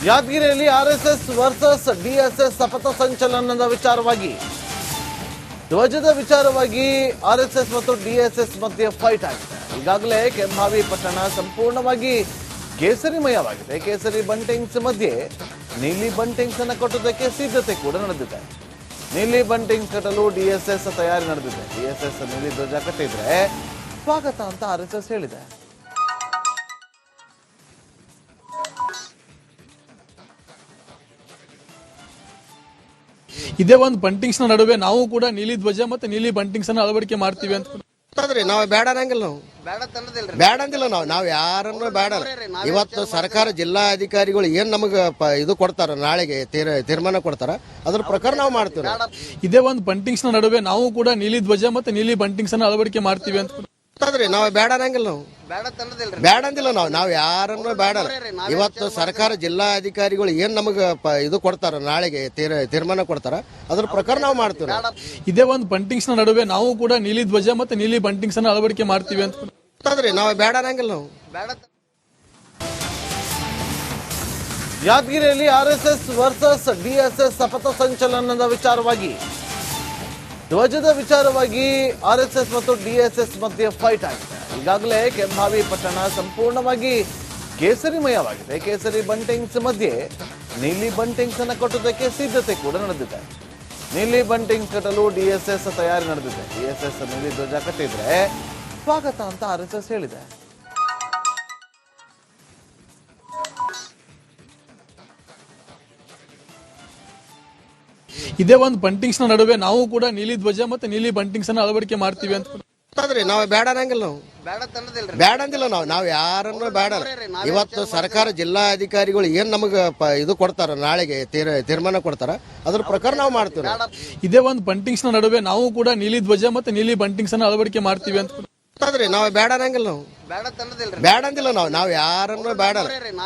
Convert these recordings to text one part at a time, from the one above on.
ಯಾದಗಿರಿಯಲ್ಲಿ RSS versus DSS ಶಪಥ ಸಂಚಲನದ ವಿಚಾರವಾಗಿ ಧ್ವಜದ ವಿಚಾರವಾಗಿ ಆರ್ಎಸ್ಎಸ್ ಮತ್ತು ಡಿಎಸ್ಎಸ್ ಮಧ್ಯೆ ಫೈಟ್ ಆಗಿದೆ. ಈಗಾಗಲೇ ಕೆಂಭಾವಿ ಪಟ್ಟಣ ಸಂಪೂರ್ಣವಾಗಿ ಕೇಸರಿಮಯವಾಗಿದೆ. ಕೇಸರಿ ಬಂಟಿಂಗ್ಸ್ ಮಧ್ಯೆ ನೀಲಿ ಬಂಟಿಂಗ್ಸ್ ಅನ್ನು ಕಟ್ಟುವುದಕ್ಕೆ ಸಿದ್ಧತೆ ಕೂಡ ನಡೆದಿದೆ. ನೀಲಿ ಬಂಟಿಂಗ್ಸ್ ಕಟ್ಟಲು ಡಿಎಸ್ಎಸ್ ತಯಾರಿ ನಡೆದಿದೆ. ಡಿಎಸ್ಎಸ್ ನೀಲಿ ಧ್ವಜ ಕಟ್ಟಿದ್ರೆ ಸ್ವಾಗತ ಅಂತ ಆರ್ಎಸ್ಎಸ್ ಹೇಳಿದೆ. ಇದೇ ಒಂದು ಬಂಟಿಂಗ್ಸ್ ನಡುವೆ ನಾವು ಕೂಡ ನೀಲಿ ಧ್ವಜ ಮತ್ತೆ ನೀಲಿ ಬಂಟಿಂಗ್ಸ್ ಅನ್ನು ಅಳವಡಿಕೆ ಮಾಡ್ತೀವಿ ಅಂತ ನಾವು ಬೇಡ ಅನ್ನಂಗಿಲ್ಲ. ನಾವು ಬೇಡ ಅಂದಿಲ್ಲ. ನಾವು ಯಾರನ್ನು ಬೇಡ. ಇವತ್ತು ಸರ್ಕಾರ ಜಿಲ್ಲಾ ಅಧಿಕಾರಿಗಳು ಏನ್ ನಮಗೆ ಇದು ಕೊಡ್ತಾರ, ನಾಳೆಗೆ ತೀರ್ಮಾನ ಕೊಡ್ತಾರ, ಅದ್ರ ಪ್ರಕಾರ ನಾವು ಮಾಡ್ತೀವಿ. ಇದೇ ಒಂದು ಬಂಟಿಂಗ್ಸ್ ನಡುವೆ ನಾವು ಕೂಡ ನೀಲಿ ಧ್ವಜ ಮತ್ತೆ ನೀಲಿ ಬಂಟಿಂಗ್ಸ್ ಅನ್ನು ಅಳವಡಿಕೆ ಮಾಡ್ತೀವಿ ಅಂತ ನಾವು ಬೇಡ ಅನ್ನಂಗಿಲ್ಲ. ನಾವು ಬೇಡ ಅಂದಿಲ್ಲ. ನಾವು ಯಾರನ್ನು ಬೇಡ. ಇವತ್ತು ಸರ್ಕಾರ ಜಿಲ್ಲಾ ಅಧಿಕಾರಿಗಳು ಏನ್ ನಮಗೆ ಇದು ಕೊಡ್ತಾರ, ನಾಳೆಗೆ ತೀರ್ಮಾನ ಕೊಡ್ತಾರ, ಅದ್ರ ಪ್ರಕಾರ ನಾವು ಮಾಡ್ತೀವಿ. ಇದೇ ಒಂದು ಬಂಟಿಂಗ್ಸ್ ನಡುವೆ ನಾವು ಕೂಡ ನೀಲಿ ಧ್ವಜ ಮತ್ತೆ ನೀಲಿ ಬಂಟಿಂಗ್ಸ್ ಅನ್ನು ಅಳವಡಿಕೆ ಮಾಡ್ತೀವಿ ಅಂತ ನಾವು ಬೇಡ ಅನ್ನಂಗಿಲ್ಲ. ನಾವು ಯಾದಗಿರಿಯಲ್ಲಿ ಆರ್ಎಸ್ಎಸ್ ವರ್ಸಸ್ ಡಿಎಸ್ಎಸ್ ಶಪಥ ಸಂಚಲನದ ವಿಚಾರವಾಗಿ ಧ್ವಜದ ವಿಚಾರವಾಗಿ ಆರ್ಎಸ್ಎಸ್ ಮತ್ತು ಡಿಎಸ್ಎಸ್ ಮಧ್ಯೆ ಫೈಟ್ ಆಗಿದೆ. ಈಗಾಗಲೇ ಕೆಂಭಾವಿ ಪಟ್ಟಣ ಸಂಪೂರ್ಣವಾಗಿ ಕೇಸರಿಮಯವಾಗಿದೆ. ಕೇಸರಿ ಬಂಟಿಂಗ್ಸ್ ಮಧ್ಯೆ ನೀಲಿ ಬಂಟಿಂಗ್ಸ್ ಅನ್ನು ಕಟ್ಟುವುದಕ್ಕೆ ಸಿದ್ಧತೆ ಕೂಡ ನಡೆದಿದೆ. ನೀಲಿ ಬಂಟಿಂಗ್ಸ್ ಕಟ್ಟಲು ಡಿಎಸ್ಎಸ್ ತಯಾರಿ ನಡೆದಿದೆ. ಡಿಎಸ್ಎಸ್ ನೀಲಿ ಧ್ವಜ ಕಟ್ಟಿದ್ರೆ ಸ್ವಾಗತ ಅಂತ ಆರ್ಎಸ್ಎಸ್ ಹೇಳಿದೆ. ಇದೇ ಒಂದು ಬಂಟಿಂಗ್ಸ್ ನಡುವೆ ನಾವು ಕೂಡ ನೀಲಿ ಧ್ವಜ ಮತ್ತೆ ನೀಲಿ ಬಂಟಿಂಗ್ಸ್ ಅನ್ನು ಅಳವಡಿಕೆ ಮಾಡ್ತೀವಿ ಅಂತ ನಾವು ಬೇಡ ಅನ್ನಂಗಿಲ್ಲ. ನಾವು ಬೇಡ ಅಂದಿಲ್ಲ. ನಾವು ಯಾರನ್ನು ಬೇಡ. ಇವತ್ತು ಸರ್ಕಾರ ಜಿಲ್ಲಾ ಅಧಿಕಾರಿಗಳು ಏನ್ ನಮಗೆ ಇದು ಕೊಡ್ತಾರ, ನಾಳೆಗೆ ತೀರ್ಮಾನ ಕೊಡ್ತಾರ, ಅದ್ರ ಪ್ರಕಾರ ನಾವು ಮಾಡ್ತೀವಿ. ಇದೇ ಒಂದು ಬಂಟಿಂಗ್ಸ್ ನಡುವೆ ನಾವು ಕೂಡ ನೀಲಿ ಧ್ವಜ ಮತ್ತೆ ನೀಲಿ ಬಂಟಿಂಗ್ಸ್ ಅನ್ನು ಅಳವಡಿಕೆ ಮಾಡ್ತೀವಿ ಅಂತ ನಾವು ಬೇಡ ಅನ್ನಂಗಿಲ್ಲ. ನಾವು ಬೇಡ ಅಂದಿಲ್ಲ. ನಾವು ಯಾರನ್ನು ಬೇಡ.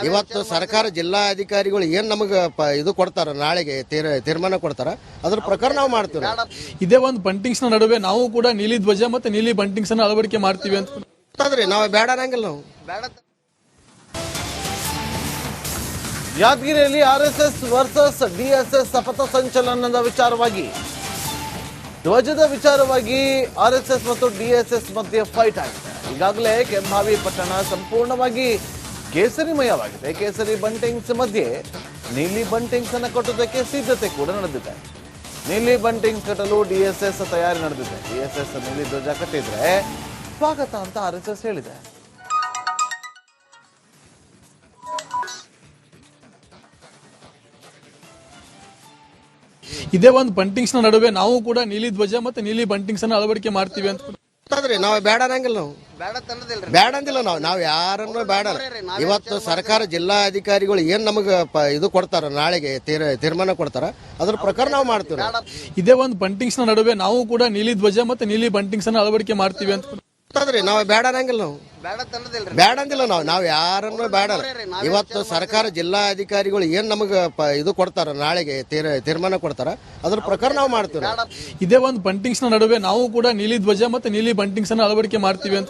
ಇವತ್ತು ಸರ್ಕಾರ ಜಿಲ್ಲಾ ಅಧಿಕಾರಿಗಳು ಏನ್ ನಮಗೆ ಇದು ಕೊಡ್ತಾರ, ನಾಳೆಗೆ ತೀರ್ಮಾನ ಕೊಡ್ತಾರ, ಅದ್ರ ಪ್ರಕಾರ ನಾವು ಮಾಡ್ತೀವಿ. ಇದೇ ಒಂದು ಬಂಟಿಂಗ್ಸ್ ನಡುವೆ ನಾವು ಕೂಡ ನೀಲಿ ಧ್ವಜ ಮತ್ತೆ ನೀಲಿ ಬಂಟಿಂಗ್ಸ್ ಅನ್ನು ಅಳವಡಿಕೆ ಮಾಡ್ತೀವಿ ಅಂತ ನಾವು ಬೇಡ ಅನ್ನಂಗಿಲ್ಲ. ನಾವು ಯಾದಗಿರಿಯಲ್ಲಿ ಆರ್ಎಸ್ಎಸ್ ವರ್ಸಸ್ ಡಿಎಸ್ಎಸ್ ಶಪಥ ಸಂಚಲನದ ವಿಚಾರವಾಗಿ ಧ್ವಜದ ವಿಚಾರವಾಗಿ ಆರ್ಎಸ್ಎಸ್ ಮತ್ತು ಡಿಎಸ್ಎಸ್ ಮಧ್ಯೆ ಫೈಟ್ ಆಗಿದೆ. ಈಗಾಗಲೇ ಕೆಂಭಾವಿ ಪಟ್ಟಣ ಸಂಪೂರ್ಣವಾಗಿ ಕೇಸರಿಮಯವಾಗಿದೆ. ಕೇಸರಿ ಬಂಟಿಂಗ್ಸ್ ಮಧ್ಯೆ ನೀಲಿ ಬಂಟಿಂಗ್ಸ್ ಅನ್ನು ಕಟ್ಟುವುದಕ್ಕೆ ಸಿದ್ಧತೆ ಕೂಡ ನಡೆದಿದೆ. ನೀಲಿ ಬಂಟಿಂಗ್ಸ್ ಕಟ್ಟಲು ಡಿಎಸ್ಎಸ್ ತಯಾರಿ ನಡೆದಿದೆ. ಡಿಎಸ್ಎಸ್ ನೀಲಿ ಧ್ವಜ ಕಟ್ಟಿದ್ರೆ ಸ್ವಾಗತ ಅಂತ ಆರ್ಎಸ್ಎಸ್ ಹೇಳಿದೆ. ಇದೇ ಒಂದು ಬಂಟಿಂಗ್ಸ್ ನಡುವೆ ನಾವು ಕೂಡ ನೀಲಿ ಧ್ವಜ ಮತ್ತೆ ನೀಲಿ ಬಂಟಿಂಗ್ಸ್ ಅನ್ನು ಅಳವಡಿಕೆ ಮಾಡ್ತೀವಿ ಅಂತ ನಾವು ಬೇಡ ಅನ್ನಂಗಿಲ್ಲ. ನಾವು ಬೇಡ ಅಂದಿಲ್ಲ. ನಾವು ಯಾರನ್ನು ಬೇಡ. ಇವತ್ತು ಸರ್ಕಾರ ಜಿಲ್ಲಾ ಅಧಿಕಾರಿಗಳು ಏನ್ ನಮಗೆ ಇದು ಕೊಡ್ತಾರ, ನಾಳೆಗೆ ತೀರ್ಮಾನ ಕೊಡ್ತಾರ, ಅದ್ರ ಪ್ರಕಾರ ನಾವು ಮಾಡ್ತೀವಿ. ಇದೇ ಒಂದು ಬಂಟಿಂಗ್ಸ್ ನಡುವೆ ನಾವು ಕೂಡ ನೀಲಿ ಧ್ವಜ ಮತ್ತೆ ನೀಲಿ ಬಂಟಿಂಗ್ಸ್ ಅನ್ನು ಅಳವಡಿಕೆ ಮಾಡ್ತೀವಿ ಅಂತ ನಾವು ಬೇಡ ಅನ್ನಂಗಿಲ್ಲ. ನಾವು ಬೇಡ ಅಂದಿಲ್ಲ. ನಾವು ಯಾರನ್ನು ಬೇಡ. ಇವತ್ತು ಸರ್ಕಾರ ಜಿಲ್ಲಾ ಅಧಿಕಾರಿಗಳು ಏನ್ ನಮಗೆ ಇದು ಕೊಡ್ತಾರ, ನಾಳೆಗೆ ತೀರ್ಮಾನ ಕೊಡ್ತಾರ, ಅದ್ರ ಪ್ರಕಾರ ನಾವು ಮಾಡ್ತೀವಿ. ಇದೇ ಒಂದು ಬಂಟಿಂಗ್ಸ್ ನಡುವೆ ನಾವು ಕೂಡ ನೀಲಿ ಧ್ವಜ ಮತ್ತೆ ನೀಲಿ ಬಂಟಿಂಗ್ಸ್ ಅನ್ನು ಅಳವಡಿಕೆ ಮಾಡ್ತೀವಿ ಅಂತ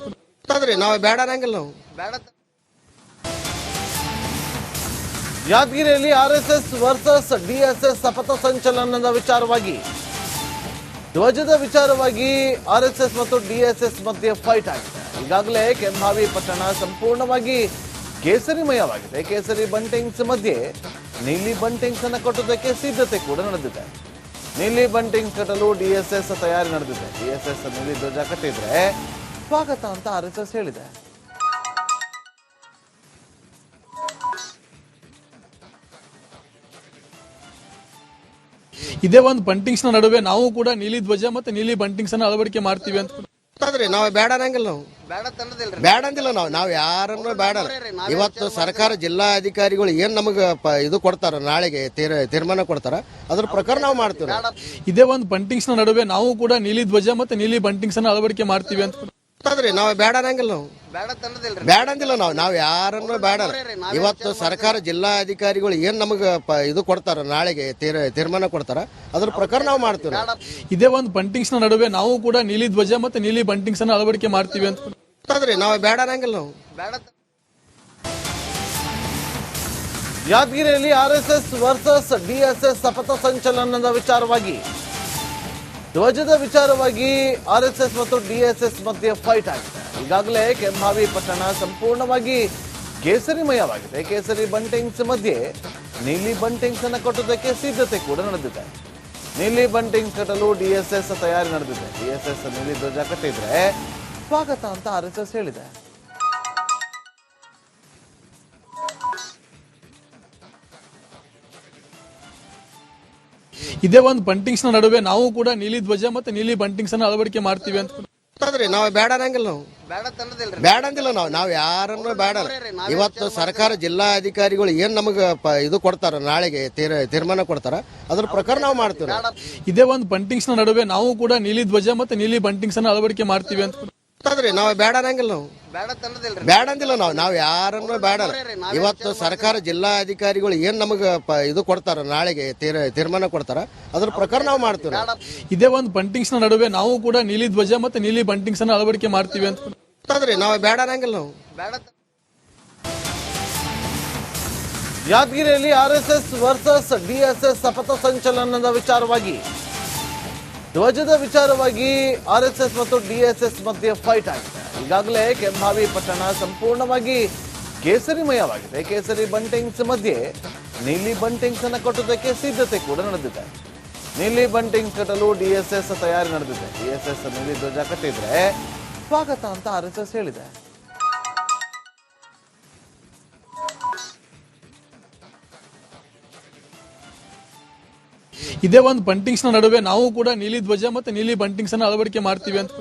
ನಾವು ಬೇಡ ಅನ್ನಂಗಿಲ್ಲ. ನಾವು ಯಾದಗಿರಿಯಲ್ಲಿ ಆರ್ಎಸ್ಎಸ್ ವರ್ಸಸ್ ಡಿಎಸ್ಎಸ್ ಶಪಥ ಸಂಚಲನದ ವಿಚಾರವಾಗಿ ಧ್ವಜದ ವಿಚಾರವಾಗಿ ಆರ್ಎಸ್ಎಸ್ ಮತ್ತು ಡಿಎಸ್ಎಸ್ ಮಧ್ಯೆ ಫೈಟ್ ಆಗಿದೆ. ಈಗಾಗಲೇ ಕೆಂಭಾವಿ ಪಟ್ಟಣ ಸಂಪೂರ್ಣವಾಗಿ ಕೇಸರಿಮಯವಾಗಿದೆ. ಕೇಸರಿ ಬಂಟಿಂಗ್ಸ್ ಮಧ್ಯೆ ನೀಲಿ ಬಂಟಿಂಗ್ಸ್ ಅನ್ನು ಕಟ್ಟುವುದಕ್ಕೆ ಸಿದ್ಧತೆ ಕೂಡ ನಡೆದಿದೆ. ನೀಲಿ ಬಂಟಿಂಗ್ಸ್ ಕಟ್ಟಲು ಡಿಎಸ್ಎಸ್ ತಯಾರಿ ನಡೆದಿದೆ. ಡಿಎಸ್ಎಸ್ ನೀಲಿ ಧ್ವಜ ಕಟ್ಟಿದ್ರೆ ಸ್ವಾಗತ ಅಂತ ಆರ್ಎಸ್ಎಸ್ ಹೇಳಿದೆ. ಇದೇ ಒಂದು ಬಂಟಿಂಗ್ಸ್ ನಡುವೆ ನಾವು ಕೂಡ ನೀಲಿ ಧ್ವಜ ಮತ್ತೆ ನೀಲಿ ಬಂಟಿಂಗ್ಸ್ ಅನ್ನು ಅಳವಡಿಕೆ ಮಾಡ್ತೀವಿ ಅಂತ ನಾವು ಬೇಡ ಅನ್ನಂಗಿಲ್ಲ. ನಾವು ಬೇಡ ಅಂದಿಲ್ಲ. ನಾವು ಯಾರನ್ನು ಬೇಡ. ಇವತ್ತು ಸರ್ಕಾರ ಜಿಲ್ಲಾ ಅಧಿಕಾರಿಗಳು ಏನ್ ನಮಗೆ ಇದು ಕೊಡ್ತಾರ, ನಾಳೆಗೆ ತೀರ್ಮಾನ ಕೊಡ್ತಾರ, ಅದ್ರ ಪ್ರಕಾರ ನಾವು ಮಾಡ್ತೀವಿ. ಇದೇ ಒಂದು ಬಂಟಿಂಗ್ಸ್ ನಡುವೆ ನಾವು ಕೂಡ ನೀಲಿ ಧ್ವಜ ಮತ್ತೆ ನೀಲಿ ಬಂಟಿಂಗ್ಸ್ ಅನ್ನು ಅಳವಡಿಕೆ ಮಾಡ್ತೀವಿ ಅಂತ ನಾವು ಬೇಡ ಅನ್ನಂಗಿಲ್ಲ. ನಾವು ಬೇಡ ಅಂದಿಲ್ಲ. ನಾವು ಯಾರನ್ನು ಬೇಡ. ಇವತ್ತು ಸರ್ಕಾರ ಜಿಲ್ಲಾ ಅಧಿಕಾರಿಗಳು ಏನ್ ನಮಗೆ ಇದು ಕೊಡ್ತಾರ, ನಾಳೆಗೆ ತೀರ್ಮಾನ ಕೊಡ್ತಾರ, ಅದ್ರ ಪ್ರಕಾರ ನಾವು ಮಾಡ್ತೀವಿ. ಇದೇ ಒಂದು ಬಂಟಿಂಗ್ಸ್ ನಡುವೆ ನಾವು ಕೂಡ ನೀಲಿ ಧ್ವಜ ಮತ್ತೆ ನೀಲಿ ಬಂಟಿಂಗ್ಸ್ ಅನ್ನು ಅಳವಡಿಕೆ ಮಾಡ್ತೀವಿ ಅಂತ ನಾವು ಬೇಡ ಅನ್ನಂಗಿಲ್ಲ. ನಾವು ಯಾದಗಿರಿಯಲ್ಲಿ ಆರ್ಎಸ್ಎಸ್ ವರ್ಸಸ್ ಡಿಎಸ್ಎಸ್ ಶಪಥ ಸಂಚಲನದ ವಿಚಾರವಾಗಿ ಧ್ವಜದ ವಿಚಾರವಾಗಿ ಆರ್ಎಸ್ಎಸ್ ಮತ್ತು ಡಿಎಸ್ಎಸ್ ಮಧ್ಯೆ ಫೈಟ್ ಆಗಿದೆ. ಈಗಾಗಲೇ ಕೆಂಭಾವಿ ಪಟ್ಟಣ ಸಂಪೂರ್ಣವಾಗಿ ಕೇಸರಿಮಯವಾಗಿದೆ. ಕೇಸರಿ ಬಂಟಿಂಗ್ಸ್ ಮಧ್ಯೆ ನೀಲಿ ಬಂಟಿಂಗ್ಸ್ ಅನ್ನು ಕಟ್ಟುವುದಕ್ಕೆ ಸಿದ್ಧತೆ ಕೂಡ ನಡೆದಿದೆ. ನೀಲಿ ಬಂಟಿಂಗ್ಸ್ ಕಟ್ಟಲು ಡಿಎಸ್ಎಸ್ ತಯಾರಿ ನಡೆದಿದೆ. ಡಿಎಸ್ಎಸ್ ನೀಲಿ ಧ್ವಜ ಕಟ್ಟಿದ್ರೆ ಸ್ವಾಗತ ಅಂತ ಆರ್ಎಸ್ಎಸ್ ಹೇಳಿದೆ. ಇದೇ ಒಂದು ಬಂಟಿಂಗ್ಸ್ ನಡುವೆ ನಾವು ಕೂಡ ನೀಲಿ ಧ್ವಜ ಮತ್ತೆ ನೀಲಿ ಬಂಟಿಂಗ್ಸ್ ಅನ್ನು ಅಳವಡಿಕೆ ಮಾಡ್ತೀವಿ ಅಂತ ನಾವು ಬೇಡ ಅನ್ನಂಗಿಲ್ಲ. ನಾವು ಬೇಡ ಅಂದಿಲ್ಲ. ನಾವು ಯಾರನ್ನು ಬೇಡ. ಇವತ್ತು ಸರ್ಕಾರ ಜಿಲ್ಲಾ ಅಧಿಕಾರಿಗಳು ಏನ್ ನಮಗೆ ಇದು ಕೊಡ್ತಾರ, ನಾಳೆಗೆ ತೀರ್ಮಾನ ಕೊಡ್ತಾರ, ಅದ್ರ ಪ್ರಕಾರ ನಾವು ಮಾಡ್ತೀವಿ. ಇದೇ ಒಂದು ಬಂಟಿಂಗ್ಸ್ ನಡುವೆ ನಾವು ಕೂಡ ನೀಲಿ ಧ್ವಜ ಮತ್ತೆ ನೀಲಿ ಬಂಟಿಂಗ್ಸ್ ಅನ್ನು ಅಳವಡಿಕೆ ಮಾಡ್ತೀವಿ ಅಂತ ನಾವು ಬೇಡ ಅನ್ನಂಗಿಲ್ಲ. ನಾವು ಬೇಡ ಅಂದಿಲ್ಲ. ನಾವು ಯಾರನ್ನು ಬೇಡ. ಇವತ್ತು ಸರ್ಕಾರ ಜಿಲ್ಲಾ ಅಧಿಕಾರಿಗಳು ಏನ್ ನಮಗೆ ಇದು ಕೊಡ್ತಾರ, ನಾಳೆಗೆ ತೀರ್ಮಾನ ಕೊಡ್ತಾರ, ಅದ್ರ ಪ್ರಕಾರ ನಾವು ಮಾಡ್ತೀವಿ. ಇದೇ ಒಂದು ಬಂಟಿಂಗ್ಸ್ ನಡುವೆ ನಾವು ಕೂಡ ನೀಲಿ ಧ್ವಜ ಮತ್ತೆ ನೀಲಿ ಬಂಟಿಂಗ್ಸ್ ಅನ್ನು ಅಳವಡಿಕೆ ಮಾಡ್ತೀವಿ ಅಂತ ನಾವು ಬೇಡ ಅನ್ನಂಗಿಲ್ಲ. ನಾವು ಯಾದಗಿರಿಯಲ್ಲಿ ಆರ್ಎಸ್ಎಸ್ ವರ್ಸಸ್ ಡಿಎಸ್ಎಸ್ ಶಪಥ ಸಂಚಲನದ ವಿಚಾರವಾಗಿ ಧ್ವಜದ ವಿಚಾರವಾಗಿ ಆರ್ಎಸ್ಎಸ್ ಮತ್ತು ಡಿಎಸ್ಎಸ್ ಮಧ್ಯೆ ಫೈಟ್ ಆಗಿದೆ. ಈಗಾಗಲೇ ಕೆಂಭಾವಿ ಪಟ್ಟಣ ಸಂಪೂರ್ಣವಾಗಿ ಕೇಸರಿಮಯವಾಗಿದೆ. ಕೇಸರಿ ಬಂಟಿಂಗ್ಸ್ ಮಧ್ಯೆ ನೀಲಿ ಬಂಟಿಂಗ್ಸ್ ಅನ್ನು ಕಟ್ಟುವುದಕ್ಕೆ ಸಿದ್ಧತೆ ಕೂಡ ನಡೆದಿದೆ. ನೀಲಿ ಬಂಟಿಂಗ್ಸ್ ಕಟ್ಟಲು ಡಿಎಸ್ಎಸ್ ತಯಾರಿ ನಡೆದಿದೆ. ಡಿಎಸ್ಎಸ್ ನೀಲಿ ಧ್ವಜ ಕಟ್ಟಿದ್ರೆ ಸ್ವಾಗತ ಅಂತ ಆರ್ಎಸ್ಎಸ್ ಹೇಳಿದೆ. ಇದೇ ಒಂದು ಬಂಟಿಂಗ್ಸ್ ನಡುವೆ ನಾವು ಕೂಡ ನೀಲಿ ಧ್ವಜ ಮತ್ತೆ ನೀಲಿ ಬಂಟಿಂಗ್ಸ್ ಅನ್ನು ಅಳವಡಿಕೆ ಮಾಡ್ತೀವಿ ಅಂತ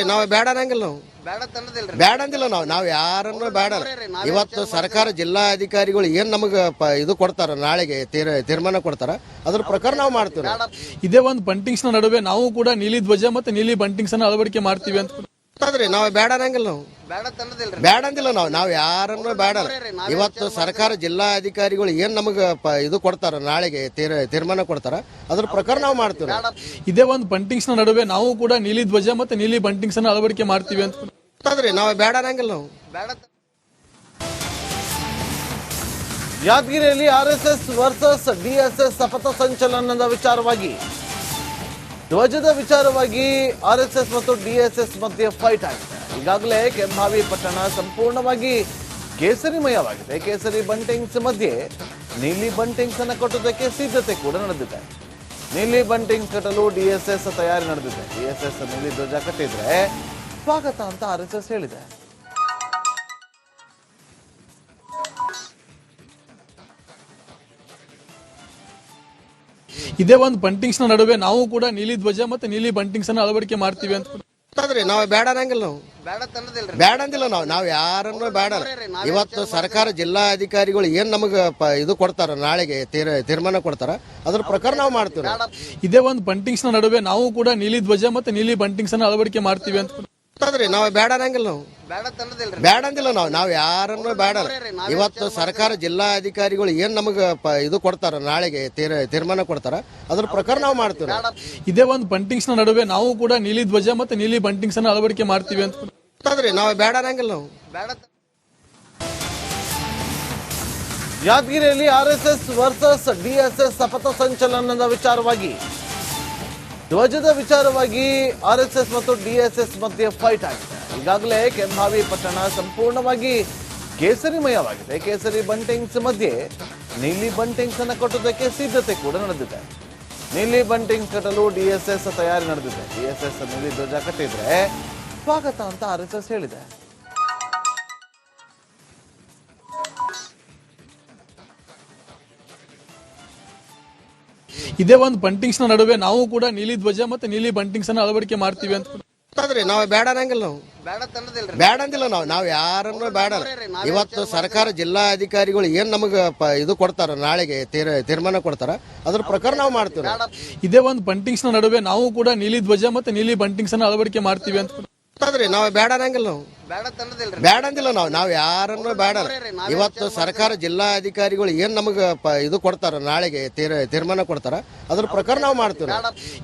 ನಾವು ಬೇಡ ಅನ್ನಂಗಿಲ್ಲ. ನಾವು ಬೇಡ ಅಂದಿಲ್ಲ. ನಾವು ಯಾರನ್ನು ಬೇಡ. ಇವತ್ತು ಸರ್ಕಾರ ಜಿಲ್ಲಾ ಅಧಿಕಾರಿಗಳು ಏನ್ ನಮಗೆ ಇದು ಕೊಡ್ತಾರ, ನಾಳೆಗೆ ತೀರ್ಮಾನ ಕೊಡ್ತಾರ, ಅದ್ರ ಪ್ರಕಾರ ನಾವು ಮಾಡ್ತೀವಿ. ಇದೇ ಒಂದು ಬಂಟಿಂಗ್ಸ್ ನಡುವೆ ನಾವು ಕೂಡ ನೀಲಿ ಧ್ವಜ ಮತ್ತೆ ನೀಲಿ ಬಂಟಿಂಗ್ಸ್ ಅನ್ನು ಅಳವಡಿಕೆ ಮಾಡ್ತೀವಿ ಅಂತ ನಾವು ಬೇಡ ಅನ್ನಂಗಿಲ್ಲ. ನಾವು ಬೇಡ ಅಂದಿಲ್ಲ. ನಾವು ಯಾರನ್ನು ಬೇಡ. ಇವತ್ತು ಸರ್ಕಾರ ಜಿಲ್ಲಾ ಅಧಿಕಾರಿಗಳು ಏನ್ ನಮಗೆ ಇದು ಕೊಡ್ತಾರ, ನಾಳೆಗೆ ತೀರ್ಮಾನ ಕೊಡ್ತಾರ, ಅದ್ರ ಪ್ರಕಾರ ನಾವು ಮಾಡ್ತೀವಿ. ಇದೇ ಒಂದು ಬಂಟಿಂಗ್ಸ್ ನಡುವೆ ನಾವು ಕೂಡ ನೀಲಿ ಧ್ವಜ ಮತ್ತೆ ನೀಲಿ ಬಂಟಿಂಗ್ಸ್ ಅನ್ನು ಅಳವಡಿಕೆ ಮಾಡ್ತೀವಿ ಅಂತ ನಾವು ಬೇಡ ಅನ್ನಂಗಿಲ್ಲ. ನಾವು ಯಾದಗಿರಿಯಲ್ಲಿ ಆರ್ಎಸ್ಎಸ್ ವರ್ಸಸ್ ಡಿಎಸ್ಎಸ್ ಶಪಥ ಸಂಚಲನದ ವಿಚಾರವಾಗಿ ಧ್ವಜದ ವಿಚಾರವಾಗಿ ಆರ್ಎಸ್ಎಸ್ ಮತ್ತು ಡಿಎಸ್ಎಸ್ ಮಧ್ಯೆ ಫೈಟ್ ಆಗಿದೆ. ಈಗಾಗಲೇ ಕೆಂಭಾವಿ ಪಟ್ಟಣ ಸಂಪೂರ್ಣವಾಗಿ ಕೇಸರಿಮಯವಾಗಿದೆ. ಕೇಸರಿ ಬಂಟಿಂಗ್ಸ್ ಮಧ್ಯೆ ನೀಲಿ ಬಂಟಿಂಗ್ಸ್ ಅನ್ನು ಕಟ್ಟುವುದಕ್ಕೆ ಸಿದ್ಧತೆ ಕೂಡ ನಡೆದಿದೆ. ನೀಲಿ ಬಂಟಿಂಗ್ಸ್ ಕಟ್ಟಲು ಡಿಎಸ್ಎಸ್ ತಯಾರಿ ನಡೆದಿದೆ. ಡಿಎಸ್ಎಸ್ ನೀಲಿ ಧ್ವಜ ಕಟ್ಟಿದ್ರೆ ಸ್ವಾಗತ ಅಂತ ಆರ್ಎಸ್ಎಸ್ ಹೇಳಿದೆ. ಇದೇ ಒಂದು ಬಂಟಿಂಗ್ಸ್ ನಡುವೆ ನಾವು ಕೂಡ ನೀಲಿ ಧ್ವಜ ಮತ್ತೆ ನೀಲಿ ಬಂಟಿಂಗ್ಸ್ ಅನ್ನು ಅಳವಡಿಕೆ ಮಾಡ್ತೀವಿ ಅಂತ ನಾವು ಬೇಡ ಅನ್ನಂಗಿಲ್ಲ. ನಾವು ಬೇಡ ಅಂದಿಲ್ಲ. ನಾವು ಯಾರನ್ನು ಬೇಡ. ಇವತ್ತು ಸರ್ಕಾರ ಜಿಲ್ಲಾ ಅಧಿಕಾರಿಗಳು ಏನ್ ನಮಗೆ ಇದು ಕೊಡ್ತಾರ, ನಾಳೆಗೆ ತೀರ್ಮಾನ ಕೊಡ್ತಾರ, ಅದ್ರ ಪ್ರಕಾರ ನಾವು ಮಾಡ್ತೀವಿ. ಇದೇ ಒಂದು ಬಂಟಿಂಗ್ಸ್ ನಡುವೆ ನಾವು ಕೂಡ ನೀಲಿ ಧ್ವಜ ಮತ್ತೆ ನೀಲಿ ಬಂಟಿಂಗ್ಸ್ ಅನ್ನು ಅಳವಡಿಕೆ ಮಾಡ್ತೀವಿ ಅಂತ ನಾವು ಬೇಡ ಅನ್ನಂಗಿಲ್ಲ. ನಾವು ಬೇಡ ಅಂದಿಲ್ಲ. ನಾವು ಯಾರನ್ನು ಬೇಡ. ಇವತ್ತು ಸರ್ಕಾರ ಜಿಲ್ಲಾ ಅಧಿಕಾರಿಗಳು ಏನ್ ನಮಗೆ ಇದು ಕೊಡ್ತಾರ, ನಾಳೆಗೆ ತೀರ್ಮಾನ ಕೊಡ್ತಾರ, ಅದ್ರ ಪ್ರಕಾರ ನಾವು ಮಾಡ್ತೀವಿ. ಇದೇ ಒಂದು ಬಂಟಿಂಗ್ಸ್ ನಡುವೆ ನಾವು ಕೂಡ ನೀಲಿ ಧ್ವಜ ಮತ್ತೆ ನೀಲಿ ಬಂಟಿಂಗ್ಸ್ ಅನ್ನು ಅಳವಡಿಕೆ ಮಾಡ್ತೀವಿ ಅಂತ ನಾವು ಬೇಡ ಅನ್ನಂಗಿಲ್ಲ. ನಾವು ಯಾದಗಿರಿಯಲ್ಲಿ ಆರ್ಎಸ್ಎಸ್ ವರ್ಸಸ್ ಡಿಎಸ್ಎಸ್ ಶಪಥ ಸಂಚಲನದ ವಿಚಾರವಾಗಿ ಧ್ವಜದ ವಿಚಾರವಾಗಿ ಆರ್ಎಸ್ಎಸ್ ಮತ್ತು ಡಿಎಸ್ಎಸ್ ಮಧ್ಯೆ ಫೈಟ್ ಆಗಿದೆ. ಈಗಾಗಲೇ ಕೆಂಭಾವಿ ಪಟ್ಟಣ ಸಂಪೂರ್ಣವಾಗಿ ಕೇಸರಿಮಯವಾಗಿದೆ. ಕೇಸರಿ ಬಂಟಿಂಗ್ಸ್ ಮಧ್ಯೆ ನೀಲಿ ಬಂಟಿಂಗ್ಸ್ ಅನ್ನು ಕಟ್ಟುವುದಕ್ಕೆ ಸಿದ್ಧತೆ ಕೂಡ ನಡೆದಿದೆ. ನೀಲಿ ಬಂಟಿಂಗ್ಸ್ ಕಟ್ಟಲು ಡಿಎಸ್ಎಸ್ ತಯಾರಿ ನಡೆದಿದೆ. ಡಿಎಸ್ಎಸ್ ನೀಲಿ ಧ್ವಜ ಕಟ್ಟಿದ್ರೆ ಸ್ವಾಗತ ಅಂತ ಆರ್ಎಸ್ಎಸ್ ಹೇಳಿದೆ. ಇದೇ ಒಂದು ಬಂಟಿಂಗ್ಸ್ ನಡುವೆ ನಾವು ಕೂಡ ನೀಲಿ ಧ್ವಜ ಮತ್ತೆ ನೀಲಿ ಬಂಟಿಂಗ್ಸ್ ಅನ್ನು ಅಳವಡಿಕೆ ಮಾಡ್ತೀವಿ ಅಂತ ನಾವು ಬೇಡ ಅನ್ನಂಗಿಲ್ಲ. ನಾವು ಬೇಡ ಅಂದಿಲ್ಲ. ನಾವು ಯಾರನ್ನು ಬೇಡ. ಇವತ್ತು ಸರ್ಕಾರ ಜಿಲ್ಲಾ ಅಧಿಕಾರಿಗಳು ಏನ್ ನಮಗೆ ಇದು ಕೊಡ್ತಾರ, ನಾಳೆಗೆ ತೀರ್ಮಾನ ಕೊಡ್ತಾರ, ಅದ್ರ ಪ್ರಕಾರ ನಾವು ಮಾಡ್ತೀವಿ. ಇದೇ ಒಂದು ಬಂಟಿಂಗ್ಸ್ ನಡುವೆ ನಾವು ಕೂಡ ನೀಲಿ ಧ್ವಜ ಮತ್ತೆ ನೀಲಿ ಬಂಟಿಂಗ್ಸ್ ಅನ್ನು ಅಳವಡಿಕೆ ಮಾಡ್ತೀವಿ ಅಂತ ನಾವು ಬೇಡ ಅನ್ನಂಗಿಲ್ಲ. ನಾವು ಬೇಡ ಅಂದಿಲ್ಲ. ನಾವು ಯಾರನ್ನು ಬೇಡ. ಇವತ್ತು ಸರ್ಕಾರ ಜಿಲ್ಲಾ ಅಧಿಕಾರಿಗಳು ಏನ್ ನಮಗೆ ಇದು ಕೊಡ್ತಾರ, ನಾಳೆಗೆ ತೀರ್ಮಾನ ಕೊಡ್ತಾರ, ಅದ್ರ ಪ್ರಕಾರ ನಾವು ಮಾಡ್ತೀವಿ.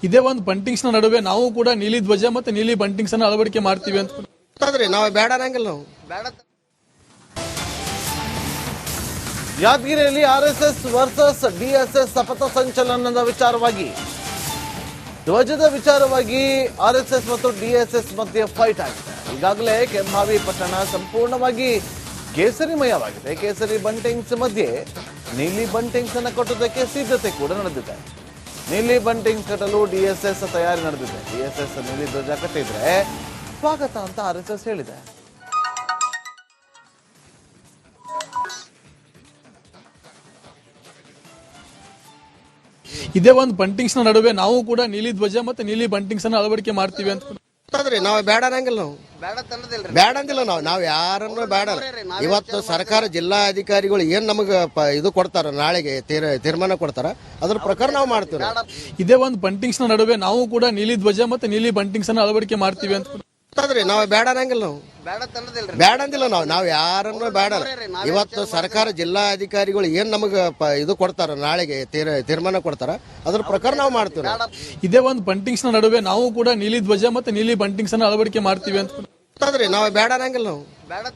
ಇದೇ ಒಂದು ಬಂಟಿಂಗ್ಸ್ ನಡುವೆ ನಾವು ಕೂಡ ನೀಲಿ ಧ್ವಜ ಮತ್ತೆ ನೀಲಿ ಬಂಟಿಂಗ್ಸ್ ಅನ್ನು ಅಳವಡಿಕೆ ಮಾಡ್ತೀವಿ ಅಂತ ನಾವು ಬೇಡ ಅನ್ನಂಗಿಲ್ಲ. ನಾವು ಯಾದಗಿರಿಯಲ್ಲಿ ಆರ್ಎಸ್ಎಸ್ ವರ್ಸಸ್ ಡಿಎಸ್ಎಸ್ ಶಪಥ ಸಂಚಲನದ ವಿಚಾರವಾಗಿ ಧ್ವಜದ ವಿಚಾರವಾಗಿ ಆರ್ಎಸ್ಎಸ್ ಮತ್ತು ಡಿಎಸ್ಎಸ್ ಮಧ್ಯೆ ಫೈಟ್ ಆಗಿದೆ. ಈಗಾಗಲೇ ಕೆಂಭಾವಿ ಪಟ್ಟಣ ಸಂಪೂರ್ಣವಾಗಿ ಕೇಸರಿಮಯವಾಗಿದೆ. ಕೇಸರಿ ಬಂಟಿಂಗ್ಸ್ ಮಧ್ಯೆ ನೀಲಿ ಬಂಟಿಂಗ್ಸ್ ಅನ್ನು ಕಟ್ಟುವುದಕ್ಕೆ ಸಿದ್ಧತೆ ಕೂಡ ನಡೆದಿದೆ. ನೀಲಿ ಬಂಟಿಂಗ್ಸ್ ಕಟ್ಟಲು ಡಿಎಸ್ಎಸ್ ತಯಾರಿ ನಡೆದಿದೆ. ಡಿಎಸ್ಎಸ್ ನೀಲಿ ಧ್ವಜ ಕಟ್ಟಿದ್ರೆ ಸ್ವಾಗತ ಅಂತ ಆರ್ಎಸ್ಎಸ್ ಹೇಳಿದೆ. ಇದೇ ಒಂದು ಬಂಟಿಂಗ್ಸ್ ನ ನಡುವೆ ನಾವು ಕೂಡ ನೀಲಿ ಧ್ವಜ ಮತ್ತೆ ನೀಲಿ ಬಂಟಿಂಗ್ಸ್ ಅನ್ನು ಅಳವಡಿಕೆ ಮಾಡ್ತೀವಿ ಅಂತ ಅಂತಂದ್ರಿ ನಾವು ಬೇಡ ಅನ್ನಂಗಿಲ್ಲ. ನಾವು ಬೇಡ ಅಂದಿಲ್ಲ. ನಾವು ಯಾರನ್ನು ಬೇಡ. ಇವತ್ತು ಸರ್ಕಾರ ಜಿಲ್ಲಾ ಅಧಿಕಾರಿಗಳು ಏನ್ ನಮಗೆ ಇದು ಕೊಡ್ತಾರ, ನಾಳೆಗೆ ತೀರ್ಮಾನ ಕೊಡ್ತಾರ, ಅದ್ರ ಪ್ರಕಾರ ನಾವು ಮಾಡ್ತೀವಿ. ಇದೇ ಒಂದು ಬಂಟಿಂಗ್ಸ್ ನ ನಡುವೆ ನಾವು ಕೂಡ ನೀಲಿ ಧ್ವಜ ಮತ್ತೆ ನೀಲಿ ಬಂಟಿಂಗ್ಸ್ ಅನ್ನು ಅಳವಡಿಕೆ ಮಾಡ್ತೀವಿ ಅಂತ ಅಂತಂದ್ರಿ ನಾವು ಬೇಡ ಅನ್ನಂಗಿಲ್ಲ. ನಾವು ಬೇಡ ಅಂದಿಲ್ಲ. ನಾವು ಯಾರನ್ನು ಬೇಡ. ಇವತ್ತು ಸರ್ಕಾರ ಜಿಲ್ಲಾ ಅಧಿಕಾರಿಗಳು ಏನ್ ನಮಗೆ ಇದು ಕೊಡ್ತಾರ, ನಾಳೆಗೆ ತೀರ್ಮಾನ ಕೊಡ್ತಾರ, ಅದ್ರ ಪ್ರಕಾರ ನಾವು ಮಾಡ್ತೀವಿ. ಇದೇ ಒಂದು ಬಂಟಿಂಗ್ಸ್ ನ ನಡುವೆ ನಾವು ಕೂಡ ನೀಲಿ ಧ್ವಜ ಮತ್ತೆ ನೀಲಿ ಬಂಟಿಂಗ್ಸ್ ಅನ್ನು ಅಳವಡಿಕೆ ಮಾಡ್ತೀವಿ ಅಂತ ಅಂತಂದ್ರಿ ನಾವು ಬೇಡ ಅನ್ನಂಗಿಲ್ಲ. ನಾವು